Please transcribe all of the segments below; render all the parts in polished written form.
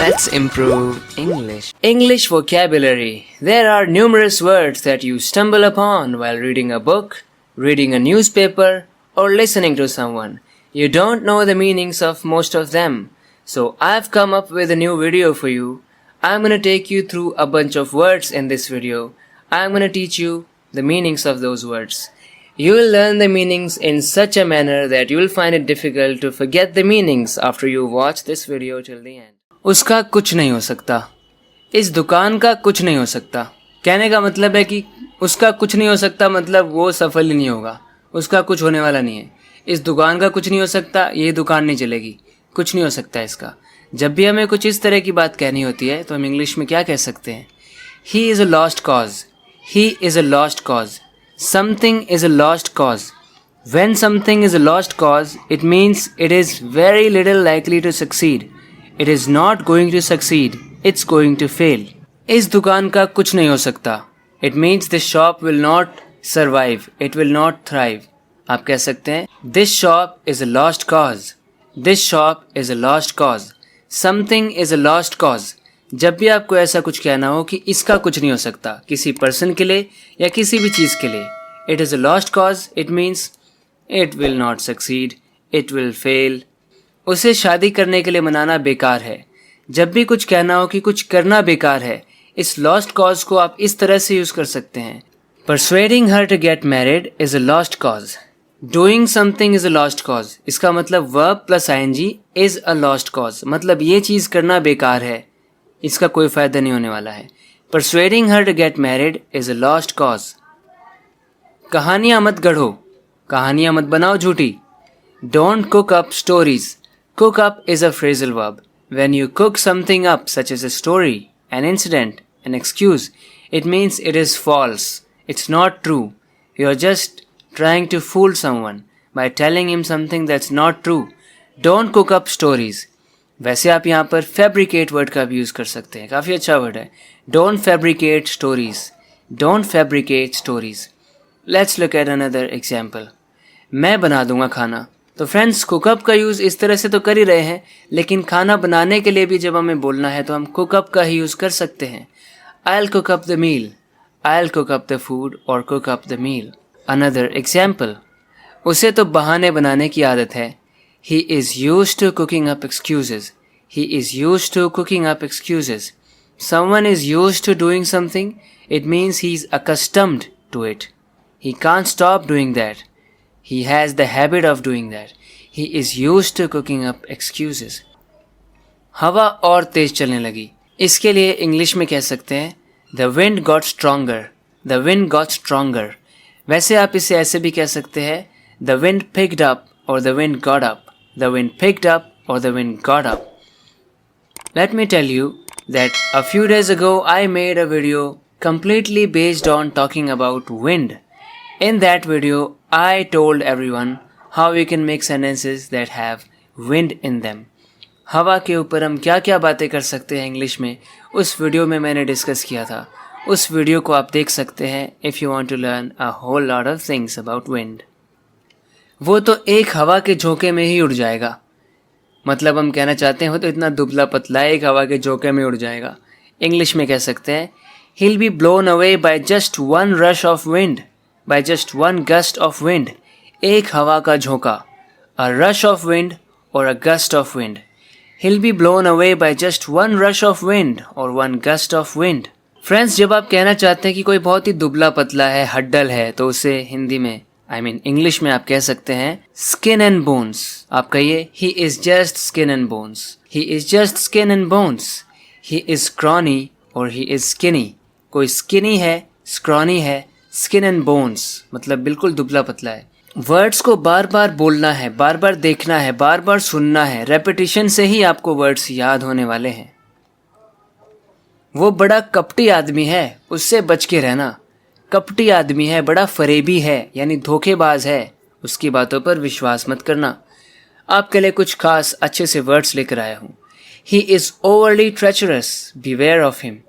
Let's improve English. English vocabulary. There are numerous words that you stumble upon while reading a book, reading a newspaper, or listening to someone. You don't know the meanings of most of them. So I've come up with a new video for you. I'm gonna take you through a bunch of words in this video. I'm gonna teach you the meanings of those words. You will learn the meanings in such a manner that you will find it difficult to forget the meanings after you watch this video till the end. उसका कुछ नहीं हो सकता. इस दुकान का कुछ नहीं हो सकता. कहने का मतलब है कि उसका कुछ नहीं हो सकता मतलब वो सफल ही नहीं होगा. उसका कुछ होने वाला नहीं है. इस दुकान का कुछ नहीं हो सकता, ये दुकान नहीं चलेगी. कुछ नहीं हो सकता इसका. जब भी हमें कुछ इस तरह की बात कहनी होती है तो हम इंग्लिश में क्या कह सकते हैं? He is a lost cause. He is a lost cause. Something is a lost cause. When something is a lost cause, it means it is very little likely to succeed. It is not going to succeed. It's going to fail. इस दुकान का कुछ नहीं हो सकता. It means this shop will not survive. It will not thrive. आप कह सकते हैं This shop is a lost cause. This shop is a lost cause. Something is a lost cause. जब भी आपको ऐसा कुछ कहना हो कि इसका कुछ नहीं हो सकता, किसी पर्सन के लिए या किसी भी चीज़ के लिए, It is a lost cause. It means it will not succeed. It will fail. उसे शादी करने के लिए मनाना बेकार है. जब भी कुछ कहना हो कि कुछ करना बेकार है, इस lost cause को आप इस तरह से यूज़ कर सकते हैं. Persuading her to get married is a lost cause. Doing something is a lost cause. इसका मतलब verb plus ing is a lost cause. मतलब ये चीज़ करना बेकार है, इसका कोई फ़ायदा नहीं होने वाला है. Persuading her to get married is a lost cause. कहानियाँ मत गढ़ो, कहानियाँ मत बनाओ झूठी. Don't cook up stories. Cook up is a phrasal verb. When you cook something up, such as a story, an incident, an excuse, it means it is false. It's not true. You're just trying to fool someone by telling him something that's not true. Don't cook up stories. वैसे आप यहाँ पर fabricate word का भी use कर सकते हैं. काफ़ी अच्छा वर्ड है. Don't fabricate stories. Don't fabricate stories. Let's look at another example. मैं बना दूंगा खाना. तो फ्रेंड्स, कुकअप का यूज़ इस तरह से तो कर ही रहे हैं, लेकिन खाना बनाने के लिए भी जब हमें बोलना है तो हम कुकअप का ही यूज़ कर सकते हैं. I'll cook up the meal. I'll cook up the food or cook up the meal. Another example. उसे तो बहाने बनाने की आदत है. He is used to cooking up excuses. He is used to cooking up excuses. Someone is used to doing something. It means he's accustomed to it. He can't stop doing that. He has the habit of doing that. He is used to cooking up excuses. हवा और तेज चलने लगी. इसके लिए English में कह सकते हैं The wind got stronger. The wind got stronger. वैसे आप इसे ऐसे भी कह सकते हैं The wind picked up or the wind got up. The wind picked up or the wind got up. Let me tell you that a few days ago I made a video completely based on talking about wind. In that video, I told everyone how we can make sentences that have wind in them. हवा के ऊपर हम क्या क्या बातें कर सकते हैं इंग्लिश में, उस वीडियो में मैंने डिस्कस किया था. उस वीडियो को आप देख सकते हैं if you want to learn a whole lot of things about wind. वो तो एक हवा के झोंके में ही उड़ जाएगा. मतलब हम कहना चाहते हैं वो तो इतना दुबला पतला एक हवा के झोंके में उड़ जाएगा. इंग्लिश में कह सकते हैं He'll be blown away by just one rush of wind. By just one gust of wind. एक हवा का झोंका. A rush of wind or a gust of wind. He'll be blown away by just one rush of wind or one gust of wind. Friends, जब आप कहना चाहते हैं कि कोई बहुत ही दुबला पतला है, हड्डल है, तो उसे हिंदी में इंग्लिश में आप कह सकते हैं skin and bones. आप कहिए He is just skin and bones. He is just skin and bones. He is scrawny or he is skinny. कोई skinny है, scrawny है, स्किन एंड बोन्स मतलब बिल्कुल दुबला पतला है. वर्ड्स को बार बार बोलना है, बार बार देखना है, बार बार सुनना है. रेपिटेशन से ही आपको वर्ड्स याद होने वाले हैं. वो बड़ा कपटी आदमी है, उससे बच के रहना. कपटी आदमी है, बड़ा फरेबी है यानी धोखेबाज है, उसकी बातों पर विश्वास मत करना. आपके लिए कुछ खास अच्छे से वर्ड्स लेकर आया हूँ. He is overly treacherous. Beware of him.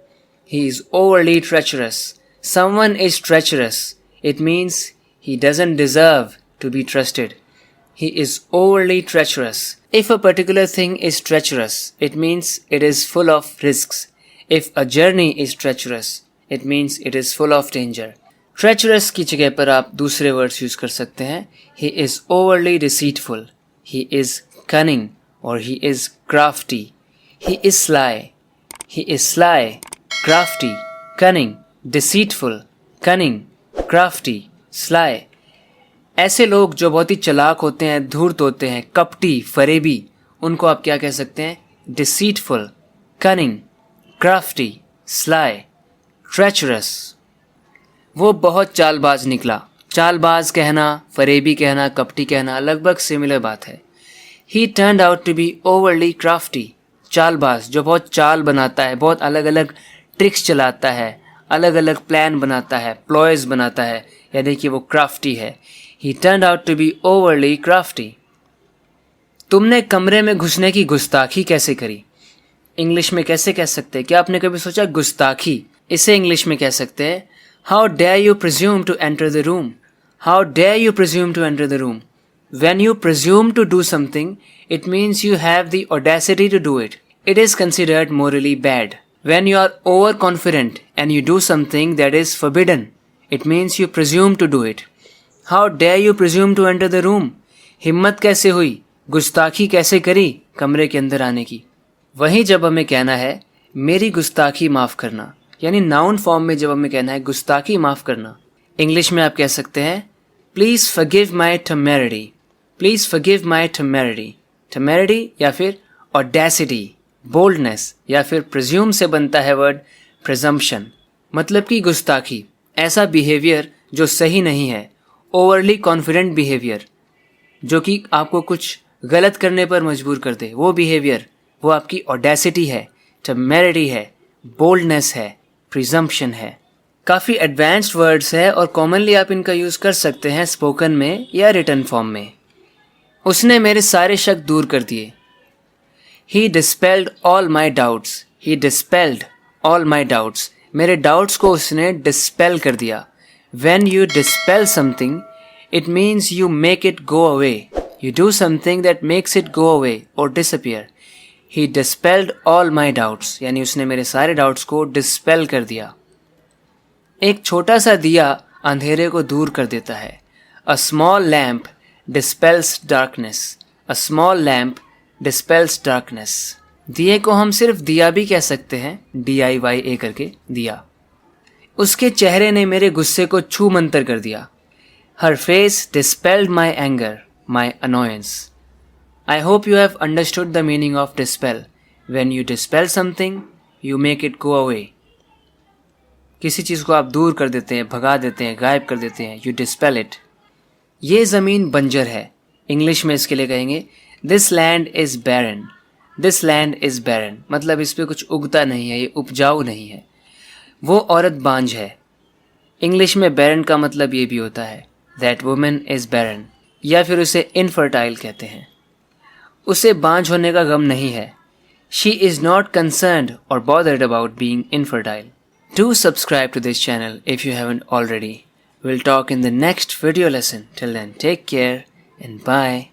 He is overly treacherous. Someone is treacherous. It means he doesn't deserve to be trusted. he is overly treacherous. If a particular thing is treacherous, it means it is full of risks. If a journey is treacherous, it means it is full of danger. Treacherous की जगह पर आप दूसरे words use कर सकते हैं. He is overly deceitful. He is cunning or he is crafty. He is sly. He is sly, crafty, cunning, deceitful, cunning, crafty, sly. ऐसे लोग जो बहुत ही चालाक होते हैं, धूर्त होते हैं, कपटी, फरेबी, उनको आप क्या कह सकते हैं? deceitful, cunning, crafty, sly, treacherous. वो बहुत चालबाज निकला. चालबाज कहना, फरेबी कहना, कपटी कहना लगभग सिमिलर बात है. He turned out to be overly crafty. Chaalbaaz जो बहुत चाल बनाता है, बहुत अलग अलग ट्रिक्स चलाता है, अलग अलग प्लान बनाता है, प्लॉयज बनाता है, यानी कि वो क्राफ्टी है. He turned out to be overly crafty. तुमने कमरे में घुसने की गुस्ताखी कैसे करी? इंग्लिश में कैसे कह सकते हैं? क्या आपने कभी सोचा गुस्ताखी? इसे इंग्लिश में कह सकते हैं How dare you presume to enter the room? How dare you presume to enter the room? When you presume to do something, it means you have the audacity to do it. It is considered morally bad. When you are overconfident and you do something that is forbidden, it means you presume to do it. How dare you presume to enter the room? हिम्मत कैसे हुई? गुस्ताखी कैसे करी कमरे के अंदर आने की? वहीं जब हमें कहना है मेरी गुस्ताखी माफ़ करना, यानी नाउन फॉर्म में जब हमें कहना है गुस्ताखी माफ़ करना, इंग्लिश में आप कह सकते हैं please forgive my temerity. Please forgive my temerity. temerity या फिर ऑडेसिटी, बोल्डनेस, या फिर प्रिज्यूम से बनता है वर्ड प्रिजम्पशन, मतलब कि गुस्ताखी, ऐसा बिहेवियर जो सही नहीं है, ओवरली कॉन्फिडेंट बिहेवियर जो कि आपको कुछ गलत करने पर मजबूर कर दे, वो बिहेवियर, वो आपकी ऑडेसिटी है, temerity है, बोल्डनेस है, प्रिजम्पशन है. काफ़ी एडवांस्ड वर्ड्स है और कॉमनली आप इनका यूज़ कर सकते हैं स्पोकन में या रिटन फॉर्म में. उसने मेरे सारे शक दूर कर दिए. He dispelled all my doubts. He dispelled all my doubts. मेरे डाउट्स को उसने dispel कर दिया. When you dispel something, it means you make it go away. You do something that makes it go away or disappear. He dispelled all my doubts. यानी उसने मेरे सारे doubts को dispel कर दिया. एक छोटा सा दिया अंधेरे को दूर कर देता है. A small lamp dispels darkness. A small lamp dispels darkness. दिए को हम सिर्फ दिया भी कह सकते हैं, DIYA करके दिया. उसके चेहरे ने मेरे गुस्से को छू मंतर कर दिया. Her face dispelled my anger, my annoyance. I hope you have understood the meaning of dispel. When you dispel something, you make it go away. किसी चीज़ को आप दूर कर देते हैं, भगा देते हैं, गायब कर देते हैं. You dispel it. ये ज़मीन बंजर है. इंग्लिश में इसके लिए कहेंगे This land is barren. This land is barren. मतलब इस पे कुछ उगता नहीं है, ये उपजाऊ नहीं है. वो औरत बांझ है. इंग्लिश में barren का मतलब ये भी होता है That woman is barren. या फिर उसे infertile कहते हैं. उसे बांझ होने का गम नहीं है. She is not concerned or bothered about being infertile. Do subscribe to this channel if you haven't already. We'll talk in the next video lesson. Till then, take care and bye.